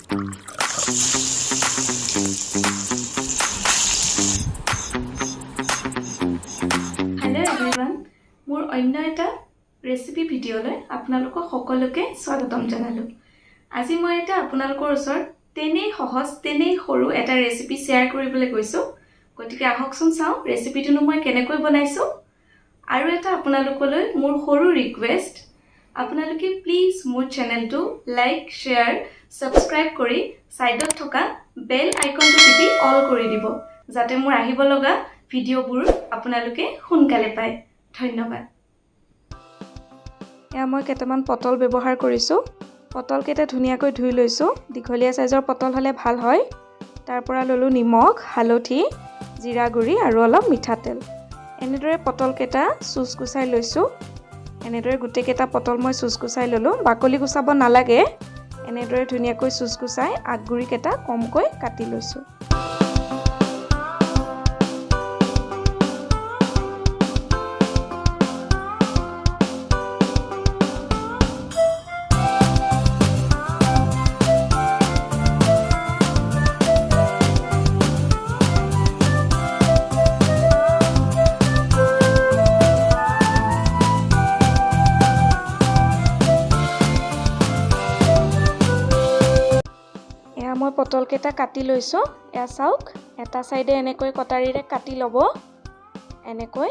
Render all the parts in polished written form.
Hello everyone, মোৰ অন্য এটা ৰেচিপি ভিডিঅ'লৈ আপোনালোকক সকলোকে স্বাগতম জনালো। আজি মই এটা আপোনালোকৰ ওচৰত তেনেই সহজ তেনেই সৰু এটা ৰেচিপি শ্বেয়াৰ কৰিবলৈ গৈছো। গতিকে আহকচোন চাও ৰেচিপিটো মই কেনেকৈ বনাইছো। আৰু এটা আপোনালোকলৈ মোৰ সৰু ৰিকুৱেষ্ট, আপোনালোকে প্লিজ মোৰ চেনেলটো লাইক, শেয়াৰ, সাবস্ক্ৰাইব কৰি সাইডত থকা বেল আইকনটো টিপি অল কৰি দিব, যাতে মোৰ আহিব লগা ভিডিঅ'বোৰ আপোনালোকে সোনকালে পায়। ধন্যবাদ। এয়া মই কেইটামান পটল ব্যৱহাৰ কৰিছো। পটল কেইটা ধুনীয়াকৈ ধুই লৈছো। দীঘলীয়া সাইজৰ পটল হলে ভাল হয়। তাৰ পৰা ললো নিমখ, হালধি, জিৰা গুৰি আৰু অলপ মিঠাতেল। এনেদৰে পটল কেইটা চুজ গুচাই লৈছো। এনেদৰে গুটে কেইটা পটল মই চুজ গুচাই ললো। বাকলি গুচাব নালাগে। এনেদৰে ধুনীয়াকৈ চুজ গুচাই আগগুৰি কেইটা কমকৈ কাটি লৈছো। মই পটল কেইটা কাটি লৈছো। এয়া চাওক, এটা সাইডে এনেকৈ কটাৰীৰে কাটি লব এনেকৈ।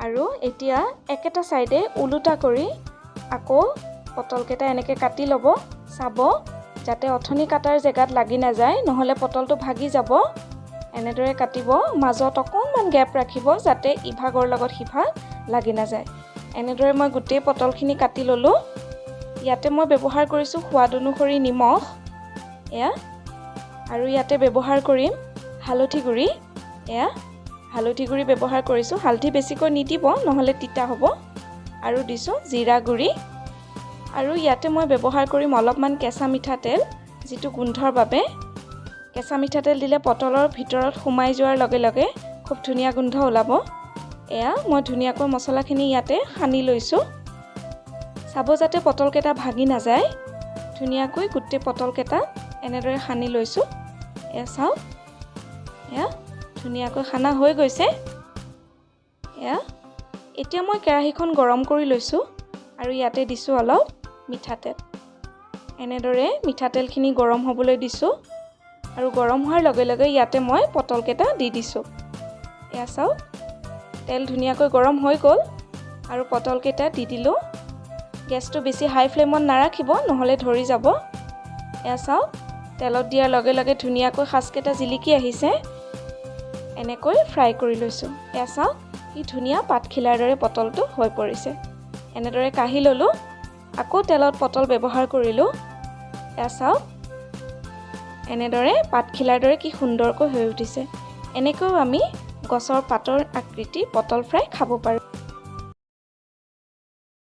আৰু এতিয়া একেটা সাইডে উলুটা কৰি আকৌ পটল কেইটা এনেকৈ কাটি লব। চাব যাতে অথনি কাটাৰ জেগাত লাগি নাযায়, নহলে পটলটো ভাগি যাব। এনেদৰে কাটিব, মাজত অকণমান গ্যাপ ৰাখিব যাতে ইভাগৰ লগত সিভাগ লাগি নাযায়। এনেদৰে মই গোটেই পটলখিনি কাটি ললো। ইয়াতে মই ব্যৱহাৰ কৰিছো সোৱাদ অনুসৰি নিমখ এয়া, আৰু ইয়াতে ব্যৱহাৰ কৰিম হালধি গুৰি। এয়া হালধি গুৰি ব্যৱহাৰ কৰিছো। হালধি বেছিকৈ নিদিব, নহলে তিতা হ'ব। আৰু দিছো জিৰা গুৰি। আৰু ইয়াতে মই ব্যৱহাৰ কৰিম অলপমান কেঁচা মিঠাতেল, যিটো গোন্ধৰ বাবে। কেঁচা মিঠাতেল দিলে পটলৰ ভিতৰত সোমাই যোৱাৰ লগে লগে খুব ধুনীয়া গোন্ধ ওলাব। এয়া মই ধুনীয়াকৈ মছলাখিনি ইয়াতে সানি লৈছো। চাব যাতে পটল কেইটা ভাগি নাযায়। ধুনীয়াকৈ গোটেই পটল কেইটা এনেদৰে সানি লৈছো। এয়া চাওক, এয়া ধুনীয়াকৈ সানা হৈ গৈছে। এয়া এতিয়া মই কেৰাহীখন গৰম কৰি লৈছো আৰু ইয়াতে দিছো অলপ মিঠাতেল। এনেদৰে মিঠাতেলখিনি গৰম হ'বলৈ দিছো আৰু গৰম হোৱাৰ লগে লগে ইয়াতে মই পটল কেইটা দি দিছো। এয়া চাওক, তেল ধুনীয়াকৈ গৰম হৈ গ'ল আৰু পটল কেইটা দি দিলো। গেছটো বেছি হাই ফ্লেমত নাৰাখিব, নহলে ধৰি যাব। এয়া চাওক, তেলত দিয়াৰ লগে লগে ধুনীয়াকৈ সাজকেইটা জিলিকি আহিছে। এনেকৈ ফ্ৰাই কৰি লৈছো। এয়া চাওক, কি ধুনীয়া পাতখিলাৰ দৰে পটলটো হৈ পৰিছে। এনেদৰে কাঢ়ি ললো। আকৌ তেলত পটল ব্যৱহাৰ কৰিলো। এয়া চাওক, এনেদৰে পাতখিলাৰ দৰে কি সুন্দৰকৈ হৈ উঠিছে। এনেকৈও আমি গছৰ পাতৰ আকৃতি পটল ফ্ৰাই খাব পাৰোঁ।